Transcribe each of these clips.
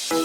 Hello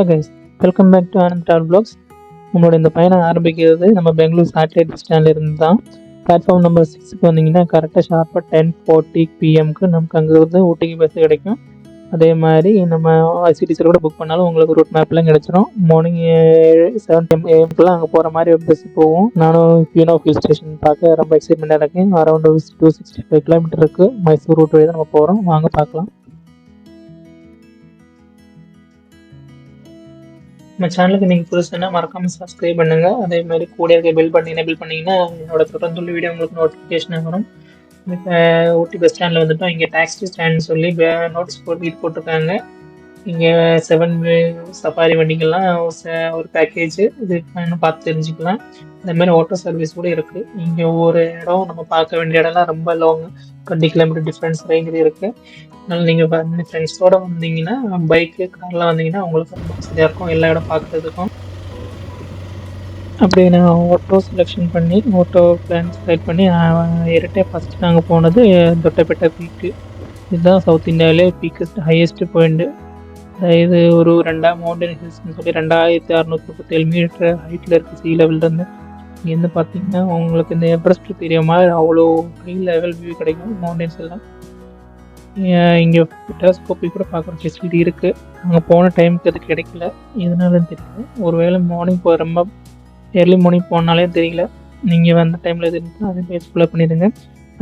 guys, welcome back to Anand travel blogs. நம்மளோட இந்த பயணம் ஆரம்பிக்கிறது நம்ம பெங்களூர் சேட்டலைட் பஸ் ஸ்டாண்ட்ல இருந்து தான். பிளாட்ஃபார்ம் நம்பர் 6க்கு வந்தீங்கன்னா கரெக்டாக ஷார்ப்பாக 10:40 PM நமக்கு அங்கேருந்து ஊட்டிக்கு பஸ் கிடைக்கும். அதே மாதிரி நம்ம ஐசிடிசியில் கூட புக் பண்ணாலும் உங்களுக்கு ரூட் மேப்லாம் கிடச்சிரும். மார்னிங் 7 AM அங்கே போகிற மாதிரி பஸ் போகும். நானும் பியூனோ ஹில் ஸ்டேஷன் பார்க்க ரொம்ப எக்ஸைட்மெண்ட்டாக இருக்கேன். அரௌண்ட் 265 கிலோமீட்டர் இருக்குது. மைசூர் ரூட் வழி தான் நம்ம போகிறோம். வாங்க பார்க்கலாம். நம்ம சேனலுக்கு நீங்கள் புதுசுன்னா மறக்காமல் சப்ஸ்கிரைப் பண்ணுங்கள். அதே மாதிரி கூட இருக்க பெல் பட்டன் எனேபிள் பண்ணிங்கன்னா என்னோட தொடர்ந்து வீடியோ உங்களுக்கு நோட்டிஃபிகேஷன் வரும். இப்போ ஊட்டி பஸ் ஸ்டாண்டில் வந்துட்டோம். இங்கே டாக்ஸி ஸ்டாண்ட் சொல்லி நோட்டீஸ் போட்டிருக்காங்க. இங்கே 7 சஃபாரி வண்டிகள்லாம் ஒரு பேக்கேஜ் இது பார்த்து தெரிஞ்சுக்கலாம். அதே மாதிரி ஆட்டோ சர்வீஸ் கூட இருக்குது. இங்கே ஒவ்வொரு இடம் நம்ம பார்க்க வேண்டிய இடம்லாம் ரொம்ப லாங் 20 கிலோமீட்டர் டிஃப்ரென்ஸ் ரேஞ்சில் இருக்குது. அதனால் நீங்கள் ஃப்ரெண்ட்ஸோடு வந்தீங்கன்னா பைக்கு கார்லாம் வந்தீங்கன்னா உங்களுக்கு ரொம்ப வசதியாக இருக்கும் எல்லா இடம் பார்க்குறதுக்கும். அப்படி நான் ஆட்டோ செலெக்ஷன் பண்ணி ஆட்டோ பிளான் செலக்ட் பண்ணி இரட்டே ஃபஸ்ட்டு நாங்கள் போனது தொட்டபெட்டா பீக்கு. இதுதான் சவுத் இந்தியாவிலே பீக்கஸ்ட் ஹையஸ்ட் பாயிண்ட்டு. இது ஒரு மவுண்டன் ஹில்ஸ்னு சொல்லி 2637 மீட்டர் ஹைட்டில் இருக்குது சீ லெவல்லேருந்து. இங்கேருந்து பார்த்தீங்கன்னா உங்களுக்கு இந்த எவரெஸ்ட் தெரிய மாதிரி அவ்வளோ ஹை லெவல் வியூ கிடைக்கும் மவுண்டன்ஸ் எல்லாம். இங்கே டெலஸ்கோப்பி கூட பார்க்குற ஃபெசிலிட்டி இருக்குது. அங்கே போன டைமுக்கு அது கிடைக்கல, இதனாலும் தெரியல. ஒருவேளை மார்னிங் ரொம்ப ஏர்லி மார்னிங் போனாலே தெரியல. நீங்கள் வந்த டைமில் எது இருந்தால் அதை பேஸ்ஃபுல்லாக பண்ணிடுங்க.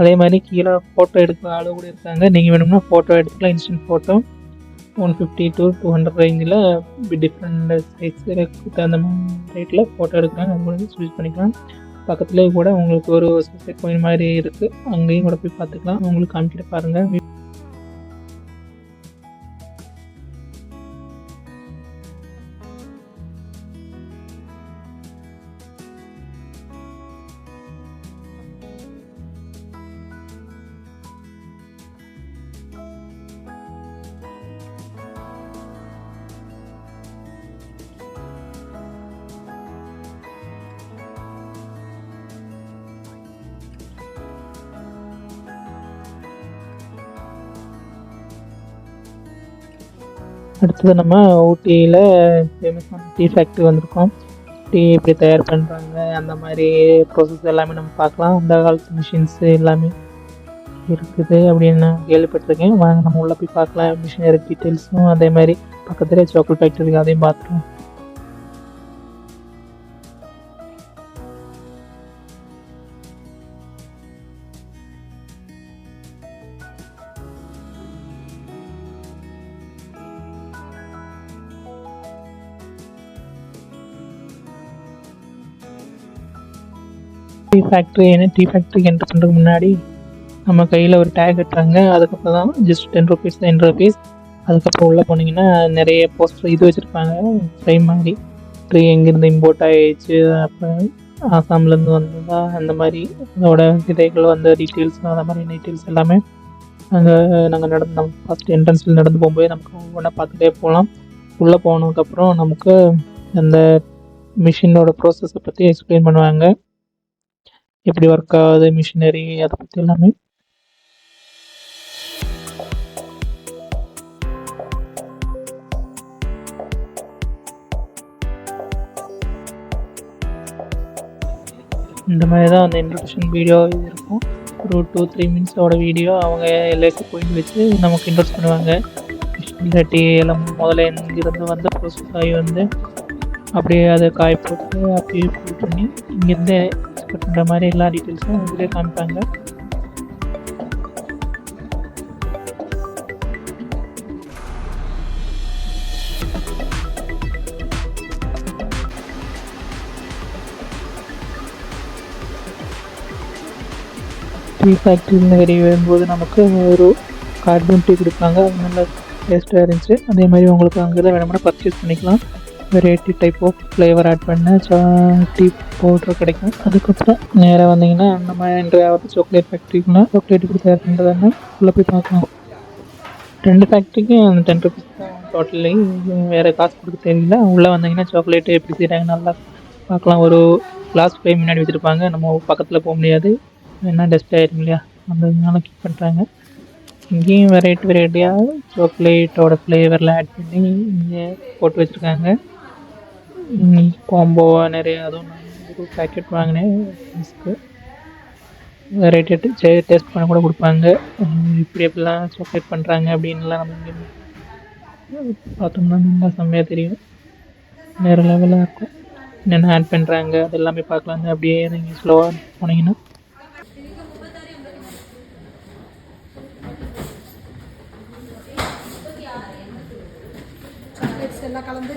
அதே மாதிரி கீழே ஃபோட்டோ எடுக்கிற ஆளு கூட இருக்காங்க. நீங்கள் வேணும்னா ஃபோட்டோ எடுத்துக்கலாம். இன்ஸ்டன்ட் ஃபோட்டோ 150 to 200 ரேஞ்சில் டிஃப்ரெண்ட் சைஸுக்கு தகுந்த ரேட்டில் ஃபோட்டோ எடுக்கிறாங்க. அது கூட சூஸ் பண்ணிக்கலாம். பக்கத்துலேயே கூட உங்களுக்கு ஒரு சூசைட் பாயிண்ட் மாதிரி இருக்குது. அங்கேயும் கூட போய் பார்த்துக்கலாம். உங்களுக்கு காமிக்கிட்டு பாருங்கள். அடுத்தது நம்ம ஊட்டியில் ஃபேமஸான டீ ஃபேக்ட்ரி வந்திருக்கோம். டீ எப்படி தயார் பண்ணுறாங்க அந்த மாதிரி ப்ராசஸ் எல்லாமே நம்ம பார்க்கலாம். அந்த காலத்து மிஷின்ஸு எல்லாமே இருக்குது அப்படின்னு நான் கேள்விப்பட்டிருக்கேன். வாங்க நம்ம உள்ளே போய் பார்க்கலாம். மிஷினரி டீட்டெயில்ஸும் அதே மாதிரி பக்கத்துலேயே சாக்லேட் ஃபேக்ட்ரி அதையும் பார்த்துருவோம். டீ ஃபேக்ட்ரி என்ட்ரு பண்ணுறதுக்கு முன்னாடி நம்ம கையில் ஒரு டேக் கட்டுறாங்க. அதுக்கப்புறம் தான் ஜஸ்ட் 10 ருபீஸ் 10 ருபீஸ். அதுக்கப்புறம் உள்ளே போனீங்கன்னா நிறைய போஸ்டர் இது வச்சுருப்பாங்க, ஃப்ரேம் மாதிரி. ட்ரீ எங்கேருந்து இம்போர்ட் ஆகிடுச்சு, அப்போ ஆசாம்லேருந்து வந்ததா, அந்த மாதிரி அதோட விதைகள் வந்த டீட்டெயில்ஸ், அந்த மாதிரி டீட்டெயில்ஸ் எல்லாமே அங்கே நாங்கள் நம்ம ஃபஸ்ட் என்ட்ரன்ஸில் நடந்து போகும்போது நமக்கு ஒவ்வொன்றா பார்த்துட்டே போகலாம். உள்ளே போனதுக்கப்புறம் நமக்கு அந்த மிஷினோட ப்ராசஸை பற்றி எக்ஸ்பிளைன் பண்ணுவாங்க, எப்படி ஒர்க் ஆகுது மிஷினரி, அதை பற்றி எல்லாமே. இந்த மாதிரி தான் அந்த இன்ட்ரடக்ஷன் வீடியோ இது இருக்கும். ஒரு 2-3 மினிட்ஸோட வீடியோ. அவங்க எல்லாத்தையும் பாயிண்ட் வச்சு நமக்கு இன்ட்ரடியூஸ் பண்ணுவாங்க. இல்லாட்டி எல்லாம் முதல்ல இங்கிருந்து வந்து ப்ரோசஸ் ஆகி வந்து அப்படியே அதை காய போட்டு அப்படியே ப்ரூவ் பண்ணி இங்கேருந்து எக்ஸ்போர்ட் பண்ணுற மாதிரி எல்லா டீட்டெயில்ஸும் இதிலே காமிப்பாங்க. டீ ஃபேக்ட்ரியில் வெளியே வரும்போது நமக்கு ஒரு கார்பன் டீ கொடுப்பாங்க. அது நல்லா டேஸ்ட்டாக இருந்துச்சு. அதே மாதிரி உங்களுக்கு அங்கே தான் வேணும்னா பர்ச்சேஸ் பண்ணிக்கலாம். Variety type of flavour add பண்ண டீ பவுட்ரு கிடைக்கும். அதுக்கப்புறம் நேராக வந்தீங்கன்னா நம்ம என்ட்ரி ஆகிறது சாக்லேட் ஃபேக்ட்ரிக்குன்னா சாக்லேட் எப்படி தயார் பண்ணுறதுன்னு உள்ளே போய் பார்க்கலாம். 2 ஃபேக்ட்ரிக்கும் அந்த 10 ருபீஸ் தான் டோட்டலி. வேறு காசு கொடுக்க தேவையில்லை. உள்ளே வந்தீங்கன்னா சாக்லேட்டு எப்படி செய்கிறாங்க நல்லா பார்க்கலாம். ஒரு கிளாஸ் ஃப்ளே முன்னாடி வச்சுருப்பாங்க. நம்ம பக்கத்தில் போக முடியாது, என்ன டஸ்ட் ஆகிடும் இல்லையா, அதனால கீப் பண்ணுறாங்க. இங்கேயும் வெரைட்டியாக சாக்லேட்டோட ஃப்ளேவரில் ஆட் பண்ணி இங்கே போட்டு வச்சுருக்காங்க. காம்போவாக நிறைய, அதுவும் ஒரு பேக்கெட் வாங்கினேன் ஃப்ரெண்ட்ஸ்க்கு. வெரைட்டி டேஸ்ட் பண்ண கூட கொடுப்பாங்க. இப்படி எப்படிலாம் சாக்லேட் பண்ணுறாங்க அப்படின்லாம் நம்ம இங்கே பார்த்தோம்னா நல்லா செம்மையாக தெரியும். வேறு லெவலாக இருக்கும். என்னென்ன ஆட் பண்ணுறாங்க அது எல்லாமே பார்க்கலாங்க. அப்படியே நீங்கள் ஸ்லோவாக போனீங்கன்னா எல்லாம் கலந்து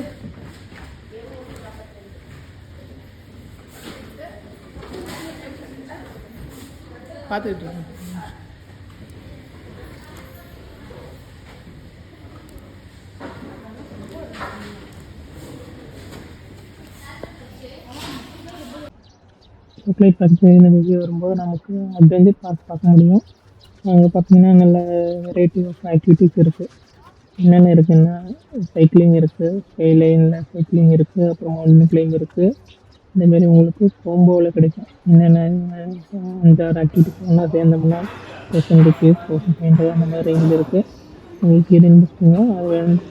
பார்த்துக்கிட்டு இருக்கேன். சாக்லேட் ஃபேக்ட்ரி இந்த வீடியோ வரும்போது நமக்கு அதுலேருந்து பார்க்க முடியும். அங்கே பார்த்தீங்கன்னா நல்ல வெரைட்டி ஆஃப் ஆக்டிவிட்டீஸ் இருக்குது. என்னென்ன இருக்குதுன்னா சைக்கிளிங் இருக்குது, ஸ்கைலைனில் சைக்கிளிங் இருக்குது, அப்புறம் மவுண்டன் கிளைம் இருக்குது. இந்தமாரி உங்களுக்கு கோம்போவில் கிடைக்கும். என்னென்ன 5-6 ஆக்டிவிட்டிஸ் ஒன்றா சேர்ந்தோம்னா 1000 ருபீஸ் 1500 அந்த மாதிரி ரேஞ்சில் இருக்குது. உங்களுக்கு எது இன்ட்ரெஸ்டிங்கோ அது வேணும்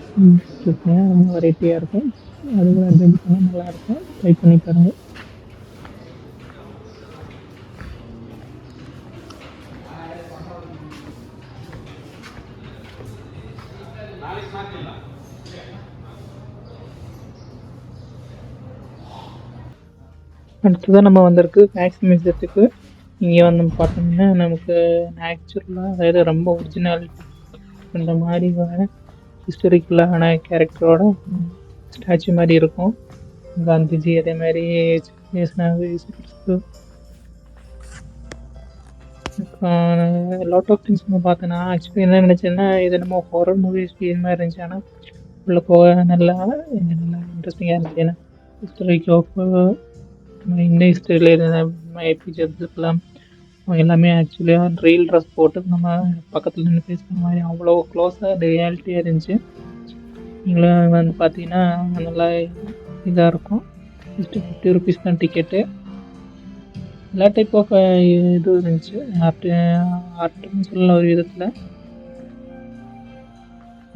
சூஸ் பண்ணிங்கன்னா ரொம்ப வெரைட்டியாக இருக்கும். அது கூட அட்வென்ச்சர் பண்ணால் நல்லாயிருக்கும். ட்ரை பண்ணி பாருங்கள். அடுத்ததான் நம்ம வந்திருக்கு மேக்ஸ் மியூசியத்துக்கு. இங்கே வந்து பார்த்தோம்னா நமக்கு நேச்சுரலாக, அதாவது ரொம்ப ஒரிஜினல் பண்ணுற மாதிரி ஹிஸ்டரிக்கலான கேரக்டரோட ஸ்டாச்சு மாதிரி இருக்கும். காந்திஜி, அதே மாதிரி லாட் ஆஃப் திங்ஸ் நம்ம பார்த்தேன்னா ஆக்சுவலி என்ன நினச்சேன்னா இது நம்ம ஹாரர் மூவிஸ் இது மாதிரி இருந்துச்சு. ஆனால் உள்ளே போக நல்லா இன்ட்ரெஸ்டிங்காக இருந்துச்சு. ஏன்னா ஹிஸ்டரிக் ஆஃப் இந்த ஹிஸ்டரியில் இருந்த ஏபிஜே அப்துல் கலாம் அவங்க எல்லாமே ஆக்சுவலியாக ரியல் ட்ரெஸ் போட்டு நம்ம பக்கத்தில் நின்று பேசுகிற மாதிரி அவ்வளோ க்ளோஸாக ரியாலிட்டியாக இருந்துச்சு. நீங்களும் வந்து பார்த்தீங்கன்னா நல்லா இதாக இருக்கும். ஜஸ்ட்டு 50 ருபீஸ் தான் டிக்கெட்டு. எல்லா டைப் ஆஃப் இது இருந்துச்சு. ஆர்ட்னு சொல்லலாம் ஒரு விதத்தில்.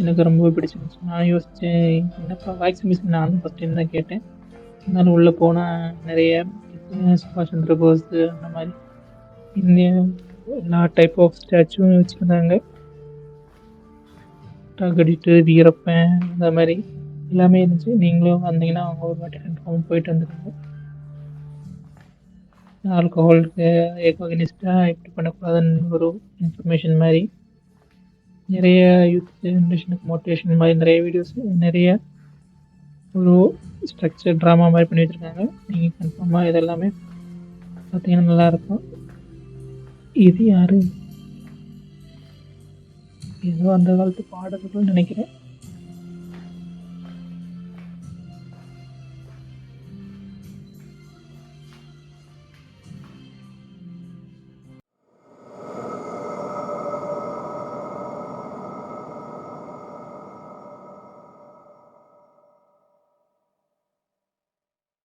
எனக்கு ரொம்ப பிடிச்சிருந்துச்சு. நான் யோசித்தேன் என்னப்பா வேக்ஸ் மிஷின் நான் ஃபஸ்ட் டைம் தான் கேட்டேன். அதனால உள்ளே போனால் நிறைய சுபாஷ் சந்திர போஸ் அந்த மாதிரி இந்திய எல்லா டைப் ஆஃப் ஸ்டாச்சுவும் வச்சுருந்தாங்க. டாகடிட்டு வீரப்பன் அந்த மாதிரி எல்லாமே இருந்துச்சு. நீங்களும் வந்தீங்கன்னா அவங்க ஒரு வாட்டி கன்ஃபார்ம் போயிட்டு வந்துடுங்க. ஆல்கஹாலுக்கு எகோகனிஸ்டாக எப்படி பண்ணக்கூடாதுன்னு ஒரு இன்ஃபர்மேஷன் மாதிரி நிறைய யூத் ஜென்ரேஷனுக்கு மோட்டிவேஷன் மாதிரி நிறைய வீடியோஸ், நிறைய ஒரு ஸ்ட்ரக்சர் ட்ராமா மாதிரி பண்ணி வச்சுருக்காங்க. நீங்கள் கன்ஃபார்மாக இதெல்லாமே பார்த்தீங்கன்னா நல்லாயிருக்கும். இது யார்? ஏதோ அந்த காலத்து பாடல்கள்னு நினைக்கிறேன்.